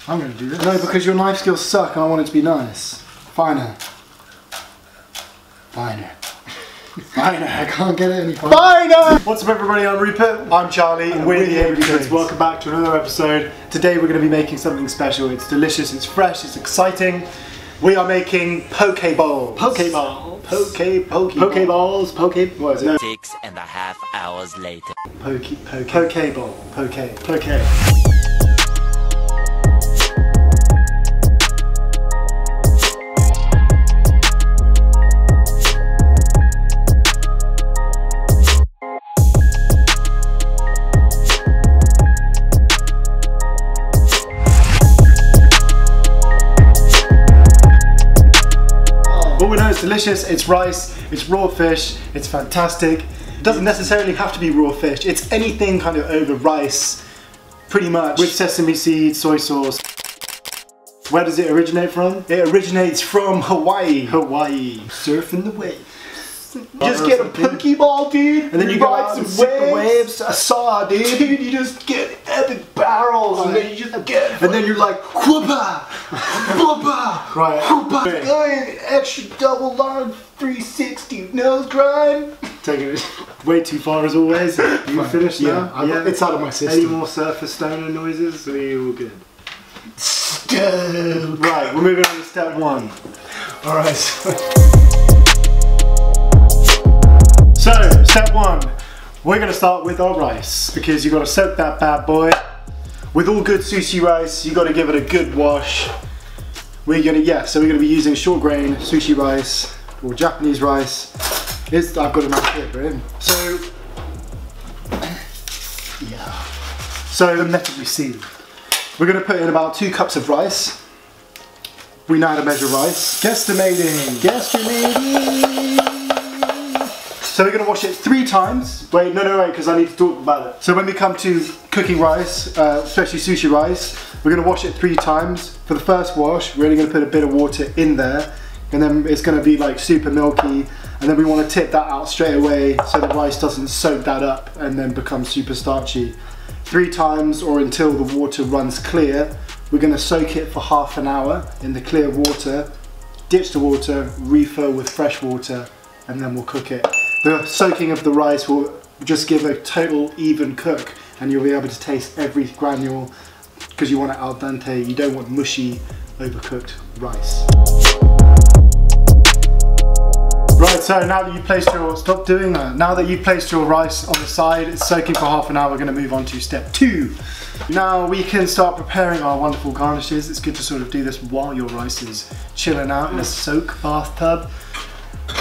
I'm going to do this. No, because your knife skills suck and I want it to be nice. Finer. Finer. Finer. I can't get it any finer. Finer! What's up everybody, I'm Rupert. I'm Charlie and we're the Avery Kids. Welcome back to another episode. Today we're going to be making something special. It's delicious, it's fresh, it's exciting. We are making poke bowls. Poke balls. Poke balls. What is it? 6.5 hours later. Poke bowl. Poke. All we know is delicious, it's rice, it's raw fish, it's fantastic. It doesn't necessarily have to be raw fish, it's anything kind of over rice, pretty much. With sesame seeds, soy sauce. Where does it originate from? It originates from Hawaii. Hawaii. Surfing the waves. You just get a poke ball, dude, and then you ride some waves. A saw, dude. Dude, you just get epic barrels, and then you just get. And then you're like, whoopah, whoopah, right? Whoopah. Going extra double large 360 nose grind. Taking it way too far as always. You finished now? Yeah, it's out of my system. Any more surface stoner noises? Are you all good? Right, we're moving on to step one. All right. So, step one, we're going to start with our rice because you've got to soak that bad boy. With all good sushi rice, you've got to give it a good wash. We're going to be using short grain sushi rice or Japanese rice. I've got a nice clip in. So, yeah. So, metal received. We're going to put in about 2 cups of rice. We know how to measure rice. Guesstimating. So we're going to wash it 3 times. Wait, no, because I need to talk about it. So when we come to cooking rice, especially sushi rice, we're going to wash it 3 times. For the first wash, we're only going to put a bit of water in there, and then it's going to be like super milky, and then we want to tip that out straight away so the rice doesn't soak that up and then become super starchy. 3 times or until the water runs clear. We're going to soak it for half an hour in the clear water, ditch the water, refill with fresh water, and then we'll cook it. The soaking of the rice will just give a total even cook, and you'll be able to taste every granule because you want it al dente. You don't want mushy, overcooked rice. Right, so now that you've placed your rice on the side, it's soaking for half an hour, we're going to move on to step 2. Now we can start preparing our wonderful garnishes. It's good to sort of do this while your rice is chilling out in a soak bathtub.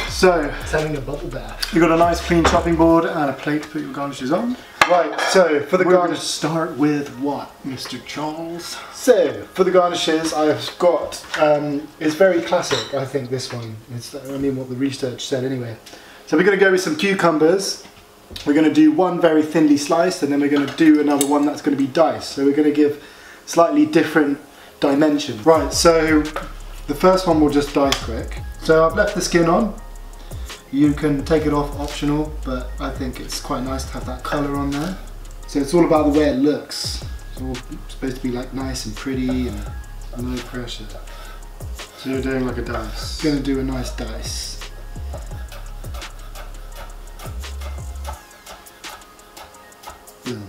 So, it's having a bubble bath. You've got a nice clean chopping board and a plate to put your garnishes on. Right, so for the garnish, start with what, Mr. Charles? So, for the garnishes, I've got, it's very classic, I think, this one. I mean, what the research said anyway. So we're going to go with some cucumbers. We're going to do one very thinly sliced, and then we're going to do another one that's going to be diced. So we're going to give slightly different dimensions. Right, so the first one we'll just dice quick. So I've left the skin on. You can take it off, optional, but I think it's quite nice to have that colour on there. So it's all about the way it looks. It's all supposed to be like nice and pretty and low pressure. So you're doing like a dice. Going to do a nice dice. Boom.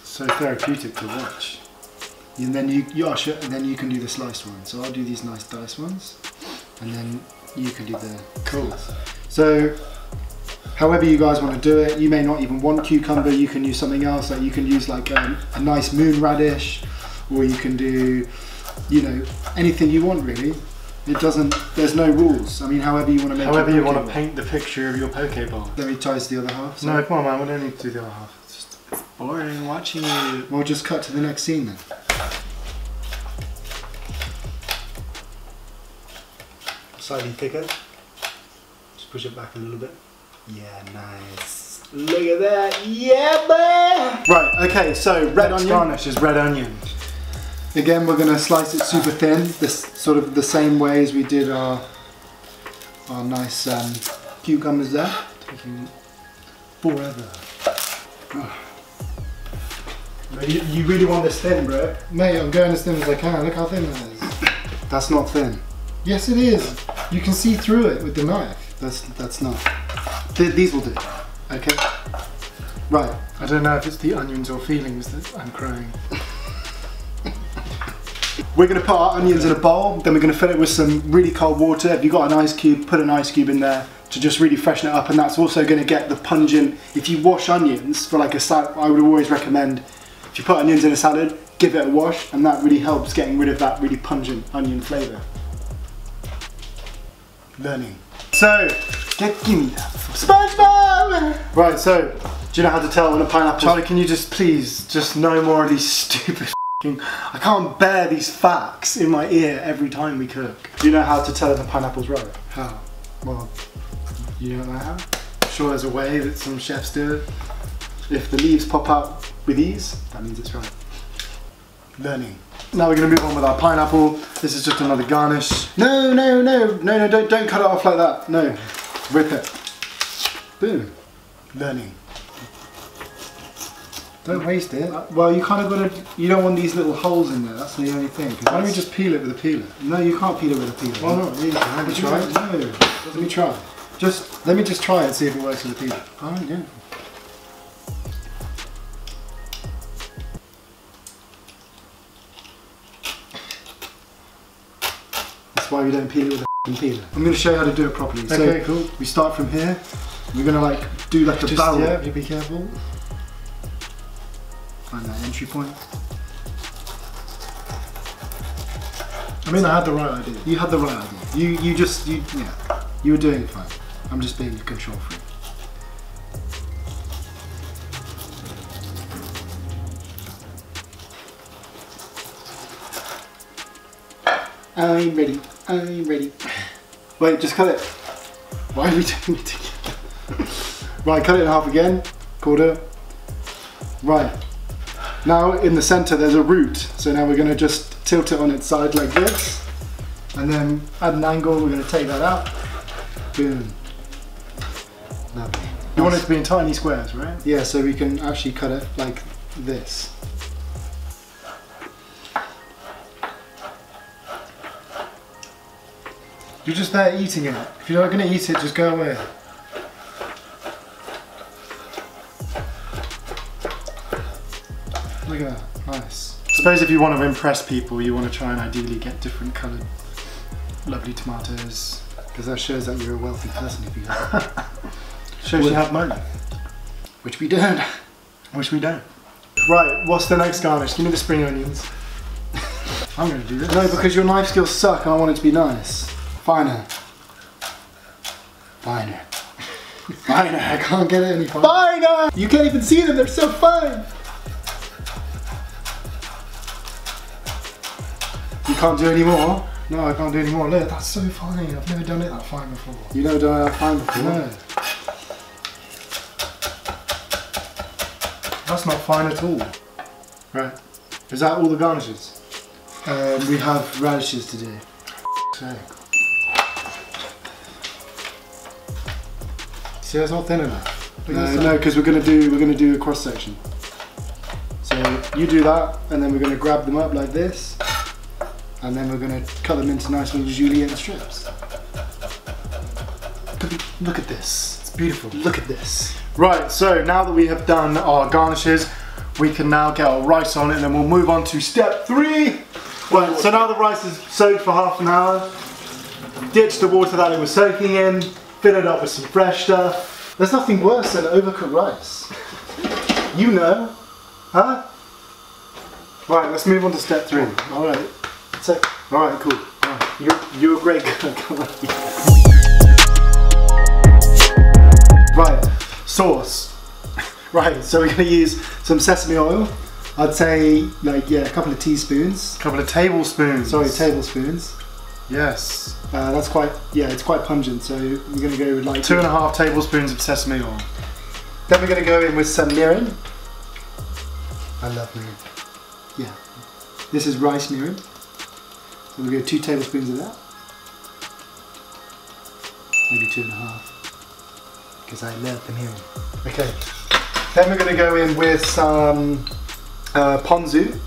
So therapeutic to watch. And then you can do the sliced one. So I'll do these nice dice ones, and then you can do the cool. So, however you guys want to do it, you may not even want cucumber, you can use something else, like you can use like a nice moon radish, or you can do, you know, anything you want really. There's no rules. I mean, however you want to make it. However you want to paint the picture of your poke bowl. Let me toast the other half. So. No, come on man, we don't need to do the other half. It's just boring watching you. We'll just cut to the next scene then. Slightly thicker. Push it back a little bit. Yeah, nice. Look at that. Yeah, man. Right, okay, so red onion. Garnish is red onion. Again, we're going to slice it super thin, this sort of the same way as we did our nice cucumbers there. Taking forever. You really want this thin, bro? Mate, I'm going as thin as I can. Look how thin that is. That's not thin. Yes, it is. You can see through it with the knife. That's not. These will do. Okay. Right. I don't know if it's the onions or feelings that I'm crying. We're going to put our onions in a bowl, then we're going to fill it with some really cold water. If you've got an ice cube, put an ice cube in there to just really freshen it up, and that's also going to get the pungent. If you wash onions for like a salad, I would always recommend, if you put onions in a salad, give it a wash, and that really helps getting rid of that really pungent onion flavour. Learning. So, give me that. SpongeBob! Right, so, do you know how to tell when a pineapple... Charlie, can you just please, just no more of these stupid I can't bear these facts in my ear every time we cook. Do you know how to tell if a pineapple's right? How? Well, you don't know how? I'm sure there's a way that some chefs do it. If the leaves pop out with ease, that means it's right. Learning. Now we're going to move on with our pineapple. This is just another garnish. No, don't cut it off like that. No, rip it. Boom. Learning. Don't waste it. Well, you kind of got to, you don't want these little holes in there, that's the only thing. Why don't we just peel it with a peeler? No, you can't peel it with a peeler. Why not? You can. Let me try. No, let me try. Let me just try and see if it works with a peeler. Oh, yeah. That's why we don't peel it with a peeler. I'm going to show you how to do it properly. Okay, cool. We start from here. We're going to like do like a barrel. Yeah, be careful. Find that entry point. I mean, I had the right idea. You had the right idea. You were doing it fine. I'm just being a control freak. I'm ready. I'm ready. Wait, just cut it. Why are we doing it together? Right, cut it in half again. Quarter. Right. Now in the center there's a root, so now we're going to just tilt it on its side like this, and then at an angle we're going to take that out. Boom. Lovely. You want it to be in tiny squares, right? Yeah, so we can actually cut it like this. You're just there eating it. If you're not going to eat it, just go away. Look at that, nice. I suppose if you want to impress people, you want to try and ideally get different coloured, lovely tomatoes, because that shows that you're a wealthy person if you have that. Shows you have money. Which we don't. Which we don't. Right, what's the next garnish? Give me the spring onions. I'm going to do this. No, because your knife skills suck and I want it to be nice. Finer. Finer. Finer. I can't get it any finer. Finer! You can't even see them, they're so fine! You can't do any more? No, I can't do any more. Look, that's so fine. I've never done it that fine before. You've never done it that fine before? No. That's not fine at all. Right. Is that all the garnishes? We have radishes to do. See, it's not thin enough. No, because we're gonna do a cross section. So you do that, and then we're gonna grab them up like this, and then we're gonna cut them into nice little julienne strips. Look at this. It's beautiful. Look at this. Right. So now that we have done our garnishes, we can now get our rice on it, and then we'll move on to step 3. Right. So now the rice is soaked for half an hour. Ditch the water that it was soaking in. Fill it up with some fresh stuff. There's nothing worse than overcooked rice. You know, huh? Right, let's move on to step 3. All right. So, all right, cool. All right. You're a great cook. Right, sauce. Right, so we're gonna use some sesame oil. I'd say, like, yeah, a couple of teaspoons. A couple of tablespoons. Sorry, tablespoons. Yes. That's quite, yeah, it's quite pungent, so we're going to go with like 2.5 tablespoons of sesame oil. Then we're going to go in with some mirin. I love mirin. Yeah. This is rice mirin. So we'll go 2 tablespoons of that. Maybe 2.5. Because I love the mirin. Okay. Then we're going to go in with some Ponzu.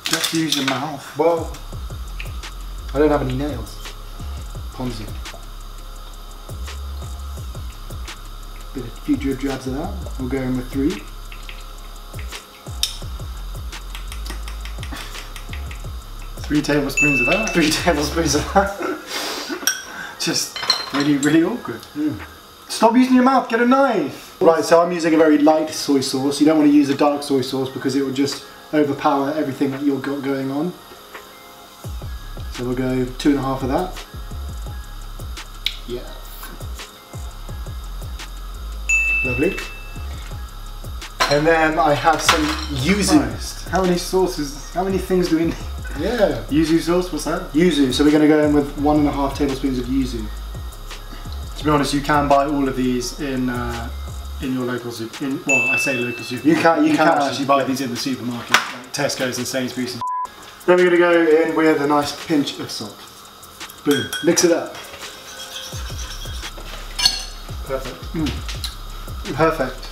Just use your mouth. Well, I don't have any nails. Ponzu. A few drip jabs of that. We'll go in with 3. Three tablespoons of that. 3 tablespoons of that. Just really, really awkward. Stop using your mouth, get a knife! Right, so I'm using a very light soy sauce. You don't want to use a dark soy sauce because it will just overpower everything that you've got going on. So we'll go 2.5 of that. Yeah. Lovely. And then I have some yuzu. Christ. How many sauces, how many things do we need? Yeah. Yuzu sauce, what's that? Yuzu, so we're going to go in with 1.5 tablespoons of yuzu. To be honest, you can buy all of these in your local super. Well, I say local super. You can actually buy these in the supermarket, like Tesco's and Sainsbury's. Then we're going to go in with a nice pinch of salt. Boom. Mix it up. Perfect. Perfect.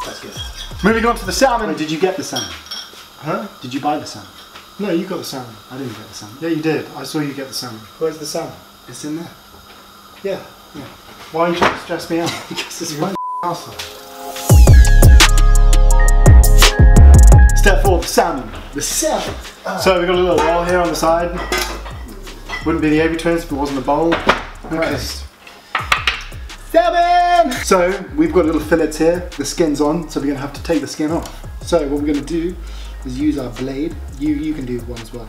That's good. Moving on to the salmon. Wait, did you get the salmon? Huh? Did you buy the salmon? No, you got the salmon. I didn't get the salmon. Yeah, you did. I saw you get the salmon. Where's the salmon? It's in there. Yeah. Why don't you stress me out? Because it's You're fun. asshole. Step 4, the salmon. The salmon. So we've got a little bowl here on the side. Wouldn't be the Avery twins if it wasn't a bowl. Okay. Salmon! So we've got little fillets here. The skin's on, so we're going to have to take the skin off. So what we're going to do is use our blade. You can do one as well.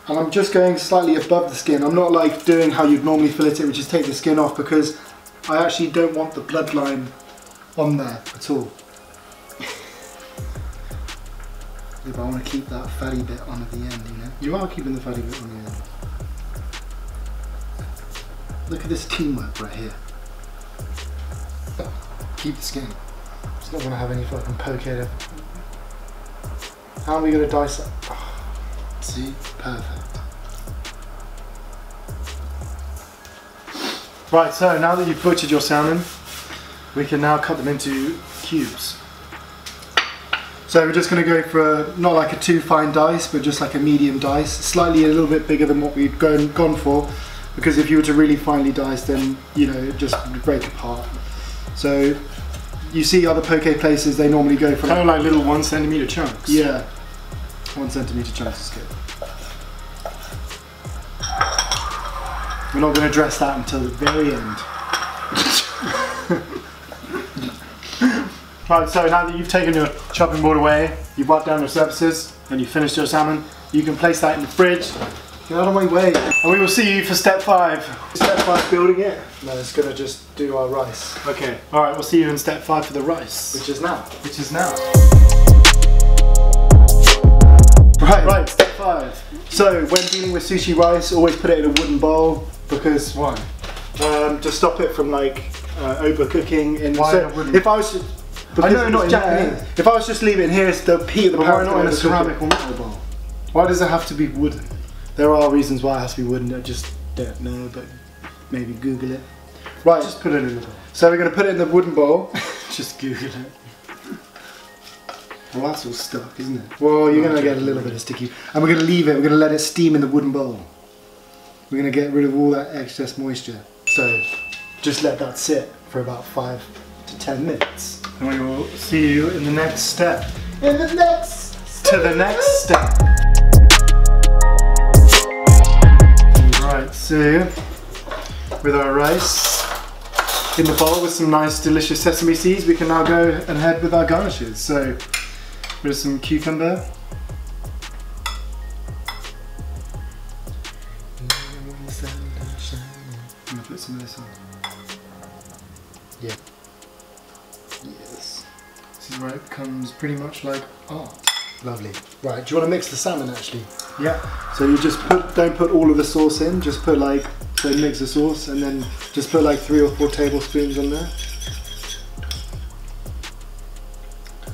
And I'm just going slightly above the skin. I'm not like doing how you'd normally fillet it, which is take the skin off, because I actually don't want the bloodline on there at all. If I want to keep that fatty bit on at the end, you know. You are keeping the fatty bit on the end. Look at this teamwork right here. Keep the skin. It's not going to have any fucking poke in it. How are we going to dice it? Oh, see? Perfect. Right, so now that you've butchered your salmon, we can now cut them into cubes. So we're just going to go for not like a too fine dice, but just like a medium dice, slightly a little bit bigger than what we'd gone for, because if you were to really finely dice, then you know it just would break apart. So you see other poke places, they normally go for kind of like little 1 centimeter chunks. Yeah, 1 centimeter chunks is good. We're not going to dress that until the very end. Right, so now that you've taken your chopping board away, you've wiped down your surfaces, and you've finished your salmon, you can place that in the fridge. Get out of my way. And we will see you for step 5. Step 5 building it? No, it's going to just do our rice. Okay, alright, we'll see you in step 5 for the rice. Which is now. Which is now. Right, step 5. So when dealing with sushi rice, always put it in a wooden bowl, because why? To stop it from like overcooking. Why so a wooden? If I was, I know not in Japanese. there. If I was just leaving it here, it's the heat of the But pan. why not in a overcook ceramic it. or metal bowl? Why does it have to be wooden? There are reasons why it has to be wooden. I just don't know, but maybe Google it. Right, Just put it in the bowl. so we're going to put it in the wooden bowl. Just Google it. Well, that's all stuck, isn't it? Well, you're going to get a little bit of sticky. And we're going to leave it, we're going to let it steam in the wooden bowl. We're going to get rid of all that excess moisture. So, just let that sit for about 5 to 10 minutes. And we will see you in the next step. In the next To the next step. Right, so with our rice in the bowl with some nice delicious sesame seeds, we can now go ahead with our garnishes. So with some cucumber. I'm gonna put some of this on. Yeah. Yes. This is where it becomes pretty much like art. Lovely. Right, do you want to mix the salmon actually? Yeah. So you just don't put all of the sauce in, just put like, so mix the sauce and then just put like 3 or 4 tablespoons on there.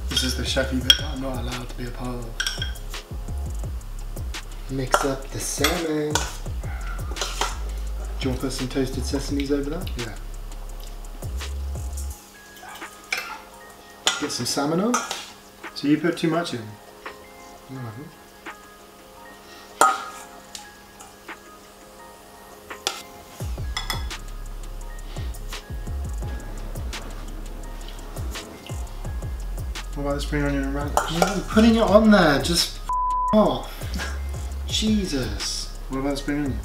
This is the chefy bit that I'm not allowed to be a part of. Mix up the salmon. Do you want to put some toasted sesames over that? Yeah. Get some salmon on. So you put too much in. What about the spring onion and radish? I'm putting it on there, just off. Jesus. What about the spring onion?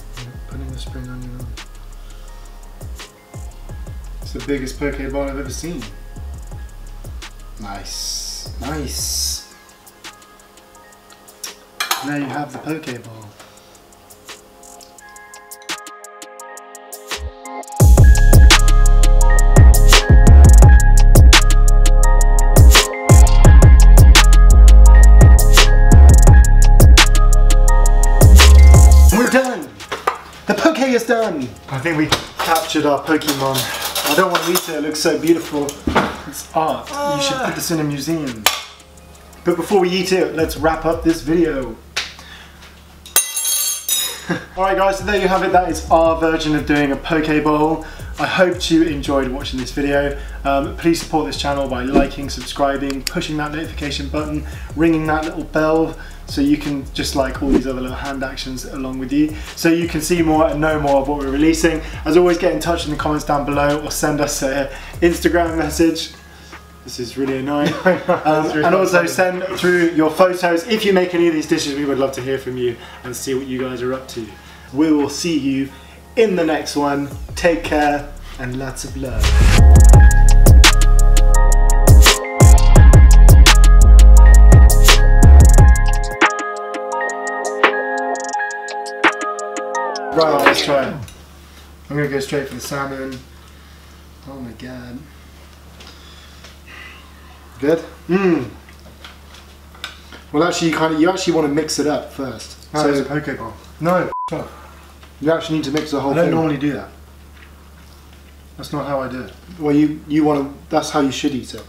Putting the spring onion on. It's the biggest poke bowl I've ever seen. Nice. Nice. Now you have the poke bowl. We're done. The poke is done. I think we captured our Pokemon. I don't want to eat it, it looks so beautiful. It's art. You should put this in a museum. But before we eat it, let's wrap up this video. Alright guys, so there you have it. That is our version of doing a poke bowl. I hope you enjoyed watching this video. Please support this channel by liking, subscribing, pushing that notification button, ringing that little bell so you can just like all these other little hand actions along with you, so you can see more and know more of what we're releasing. As always, get in touch in the comments down below or send us an Instagram message. This is really annoying. And also send through your photos. If you make any of these dishes, we would love to hear from you and see what you guys are up to. We will see you in the next one. Take care and lots of love. Right, let's try it. I'm gonna go straight for the salmon. Oh my god. Good? Mmm. Well, actually, you actually want to mix it up first. Oh, So it's a poke bowl. No, f*** off. you actually need to mix the whole I don't thing. normally do that. That's not how I do it. Well, you want to. That's how you should eat it.